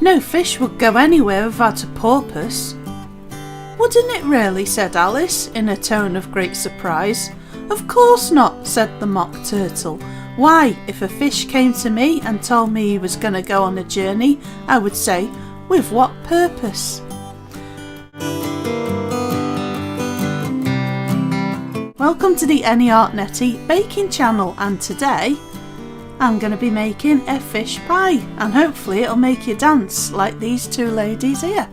No fish would go anywhere without a porpoise. Wouldn't it really? Said Alice in a tone of great surprise. Of course not, said the Mock Turtle. Why, if a fish came to me and told me he was going to go on a journey, I would say, with what purpose? Welcome to the Any Art Netty baking channel, and today I'm going to be making a fish pie, and hopefully it'll make you dance like these two ladies here.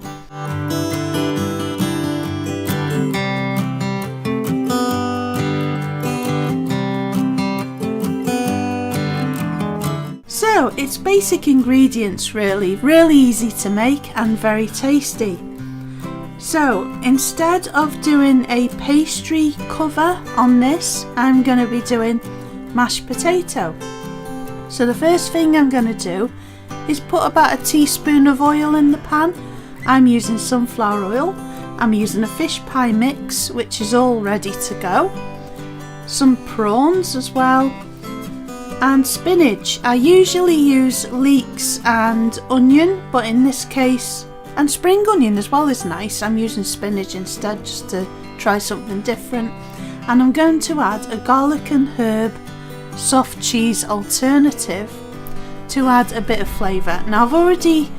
So it's basic ingredients really easy to make and very tasty. So instead of doing a pastry cover on this, I'm going to be doing mashed potato. So the first thing I'm going to do is put about a teaspoon of oil in the pan. I'm using sunflower oil. I'm using a fish pie mix which is all ready to go. Some prawns as well. And spinach. I usually use leeks and onion, but in this case, and spring onion as well is nice. I'm using spinach instead just to try something different. And I'm going to add a garlic and herb soft cheese alternative to add a bit of flavour. Now I've already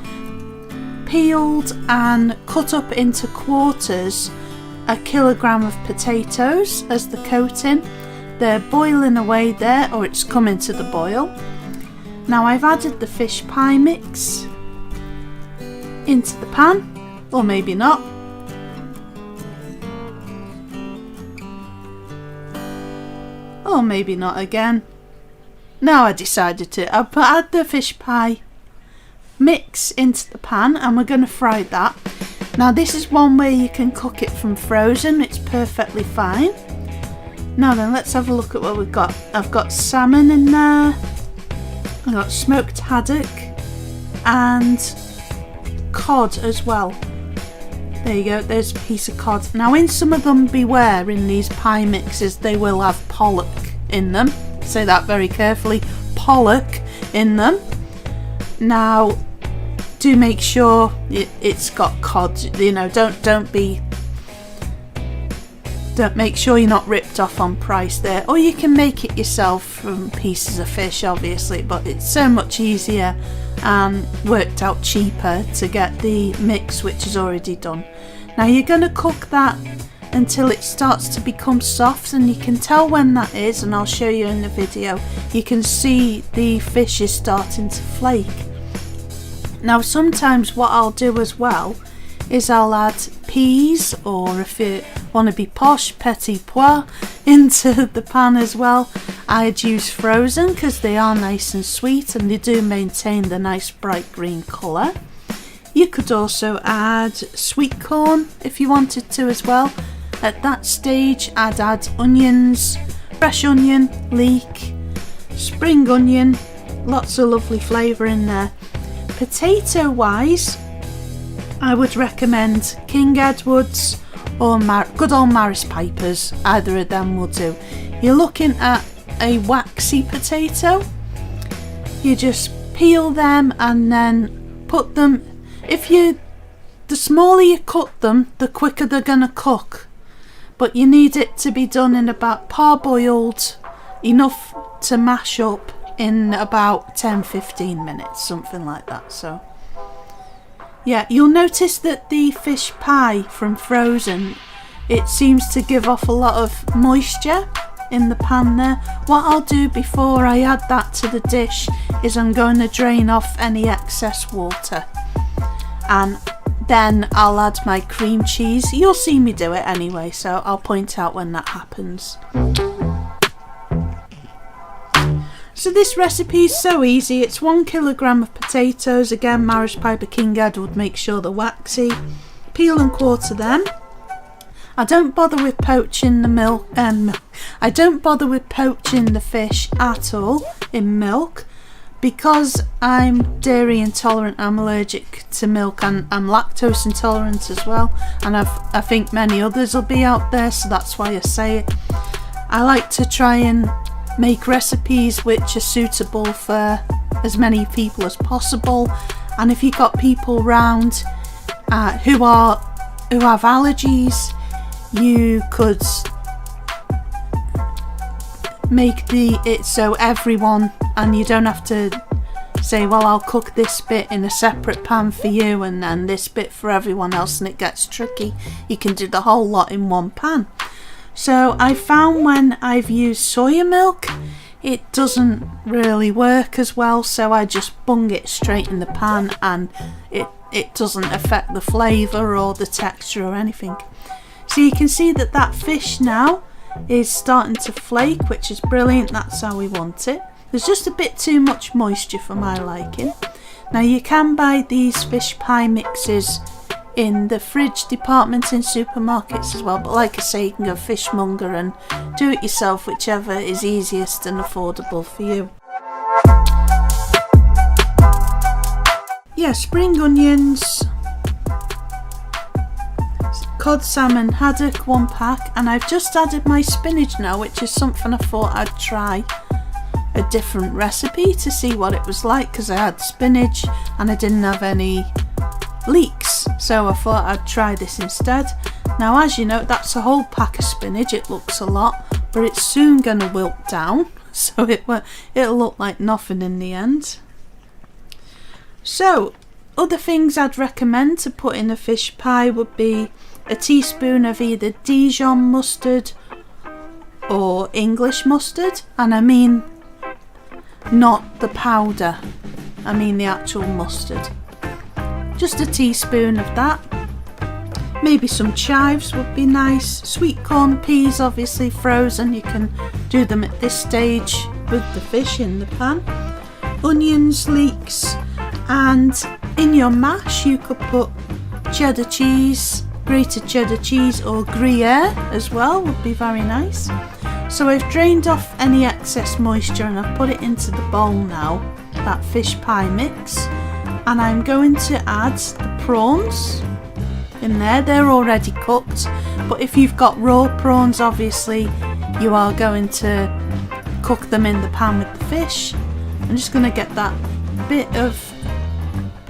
peeled and cut up into quarters a kilogram of potatoes as the coating. They're boiling away there, or it's coming to the boil. Now I've added the fish pie mix into the pan, or maybe not. Or maybe not again. Now I decided to. I'll add the fish pie mix into the pan and we're going to fry that. Now this is one way you can cook it from frozen. It's perfectly fine. Now then, let's have a look at what we've got. I've got salmon in there, I've got smoked haddock and cod as well. There you go, there's a piece of cod. Now in some of them, beware, in these pie mixes they will have pollock in them. Say that very carefully, pollock in them. Now do make sure it's got cod, you know, don't make sure you're not ripped off on price there, or you can make it yourself from pieces of fish obviously, but it's so much easier and worked out cheaper to get the mix which is already done. Now you're going to cook that until it starts to become soft, and you can tell when that is, and I'll show you in the video. You can see the fish is starting to flake. Now sometimes what I'll do as well is I'll add peas, or if you want to be posh, petit pois into the pan as well. I'd use frozen because they are nice and sweet and they do maintain the nice bright green colour. You could also add sweet corn if you wanted to as well. At that stage I'd add onions, fresh onion, leek, spring onion, lots of lovely flavour in there. Potato wise, I would recommend King Edward's or good old Maris Pipers. Either of them will do. You're looking at a waxy potato. You just peel them and then put them. The smaller you cut them, the quicker they're gonna cook. But you need it to be done in about parboiled, enough to mash up in about 10-15 minutes, something like that. So yeah, you'll notice that the fish pie from frozen, it seems to give off a lot of moisture in the pan there. What I'll do before I add that to the dish is I'm going to drain off any excess water, and then I'll add my cream cheese. You'll see me do it anyway, so I'll point out when that happens. So this recipe is so easy. It's 1 kilogram of potatoes. Again, Maris Piper King Edward, make sure they're waxy. Peel and quarter them. I don't bother with poaching the milk. I don't bother with poaching the fish at all in milk because I'm dairy intolerant. I'm allergic to milk, and I'm lactose intolerant as well. And I think many others will be out there, so that's why I say it. I like to try and make recipes which are suitable for as many people as possible, And if you've got people round who have allergies, you could make it so everyone, and you don't have to say, well, I'll cook this bit in a separate pan for you and then this bit for everyone else, and it gets tricky. You can do the whole lot in one pan. So I found when I've used soya milk, it doesn't really work as well, so I just bung it straight in the pan, and it doesn't affect the flavour or the texture or anything. So you can see that fish now is starting to flake, which is brilliant. That's how we want it. There's just a bit too much moisture for my liking. Now you can buy these fish pie mixes in the fridge department in supermarkets as well, but like I say, you can go fishmonger and do it yourself, whichever is easiest and affordable for you. Yeah, spring onions, cod salmon haddock, 1 pack, and I've just added my spinach now, which is something I thought I'd try a different recipe to see what it was like, because I had spinach and I didn't have any leeks, so I thought I'd try this instead. Now, as you know, that's a whole pack of spinach. It looks a lot, but it's soon going to wilt down, so it'll look like nothing in the end. So other things I'd recommend to put in a fish pie would be a teaspoon of either Dijon mustard or English mustard, and I mean not the powder, I mean the actual mustard. Just a teaspoon of that. Maybe some chives would be nice. Sweet corn peas, obviously frozen, you can do them at this stage with the fish in the pan. Onions, leeks, and in your mash you could put cheddar cheese, grated cheddar cheese, or Gruyere as well, would be very nice. So I've drained off any excess moisture and I've put it into the bowl now, that fish pie mix, and I'm going to add the prawns in there. They're already cooked, but if you've got raw prawns, obviously you are going to cook them in the pan with the fish. I'm just going to get that bit of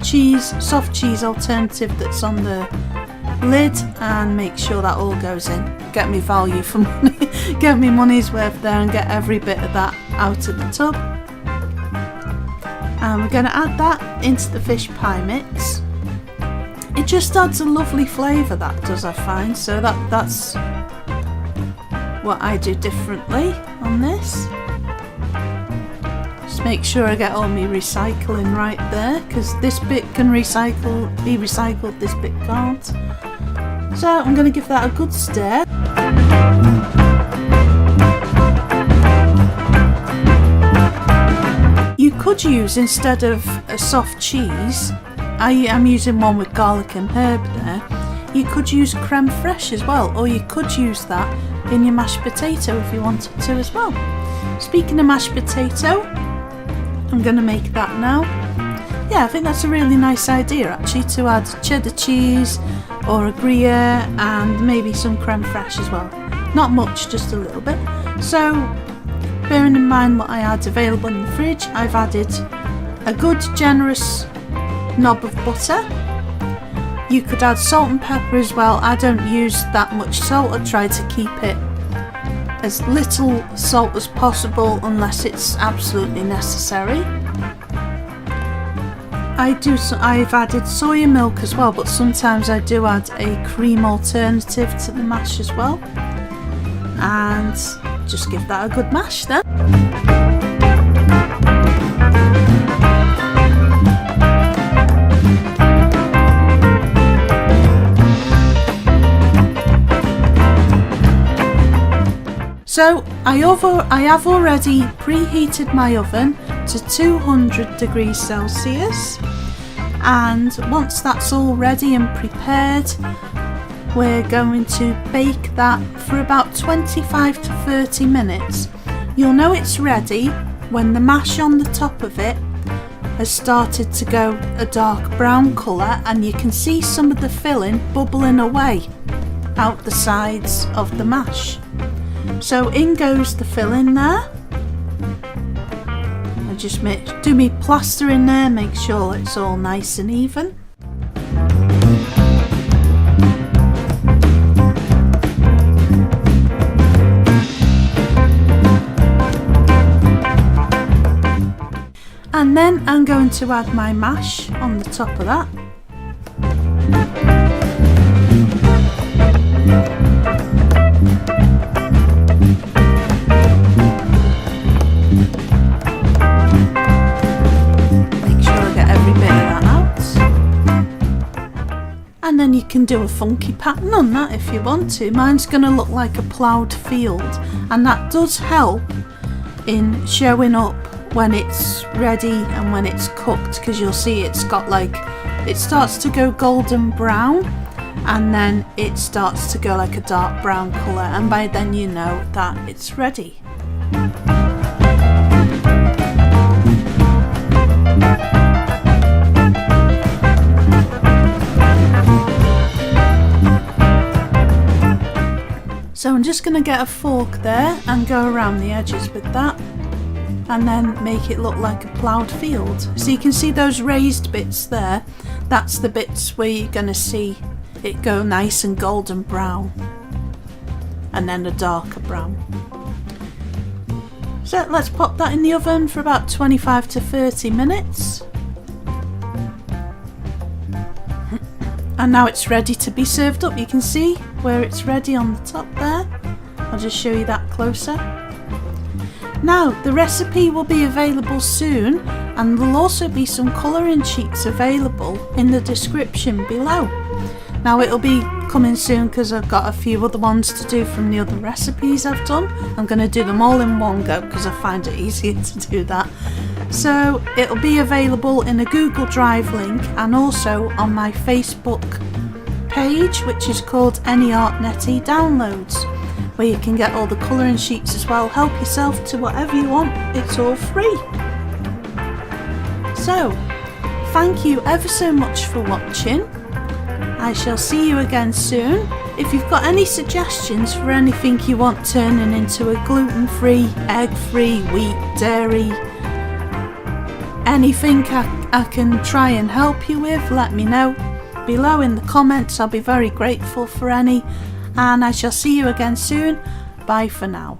cheese, soft cheese alternative that's on the lid, and make sure that all goes in. Get me value for money, get me money's worth there, and get every bit of that out of the tub. And we're going to add that into the fish pie mix. It just adds a lovely flavour, that does, I find, so that's what I do differently on this. Just make sure I get all my recycling right there, because this bit can be recycled, this bit can't. So I'm going to give that a good stir. You could use, instead of a soft cheese, I am using one with garlic and herb there, you could use creme fraiche as well, or you could use that in your mashed potato if you wanted to as well. Speaking of mashed potato, I'm going to make that now. Yeah, I think that's a really nice idea actually, to add cheddar cheese or a Gruyere and maybe some creme fraiche as well. Not much, just a little bit. So bearing in mind what I had available in the fridge, I've added a good generous knob of butter. You could add salt and pepper as well. I don't use that much salt. I try to keep it as little salt as possible unless it's absolutely necessary. I've added soya milk as well, but sometimes I do add a cream alternative to the mash as well. And just give that a good mash then. So I have already preheated my oven to 200 degrees Celsius, and once that's all ready and prepared, we're going to bake that for about 25 to 30 minutes. You'll know it's ready when the mash on the top of it has started to go a dark brown colour, and you can see some of the filling bubbling away out the sides of the mash. So in goes the filling there. I just do me plaster in there, make sure it's all nice and even. And then I'm going to add my mash on the top of that. Make sure I get every bit of that out. And then you can do a funky pattern on that if you want to. Mine's going to look like a ploughed field, and that does help in showing up when it's ready and when it's cooked, because you'll see it's got like, it starts to go golden brown and then it starts to go like a dark brown colour, and by then you know that it's ready. So I'm just going to get a fork there and go around the edges with that, and then make it look like a ploughed field. So you can see those raised bits there, that's the bits where you're going to see it go nice and golden brown, and then a darker brown. So let's pop that in the oven for about 25 to 30 minutes. And now it's ready to be served up. You can see where it's ready on the top there. I'll just show you that closer. Now the recipe will be available soon, and there'll also be some colouring sheets available in the description below. Now it'll be coming soon because I've got a few other ones to do from the other recipes I've done. I'm going to do them all in one go because I find it easier to do that. So it'll be available in a Google Drive link and also on my Facebook page, which is called Any Art Netty Downloads, where you can get all the colouring sheets as well. Help yourself to whatever you want, it's all free. So, thank you ever so much for watching. I shall see you again soon. If you've got any suggestions for anything you want turning into a gluten-free, egg-free, wheat, dairy, anything I can try and help you with, let me know below in the comments. I'll be very grateful for any. And I shall see you again soon. Bye for now.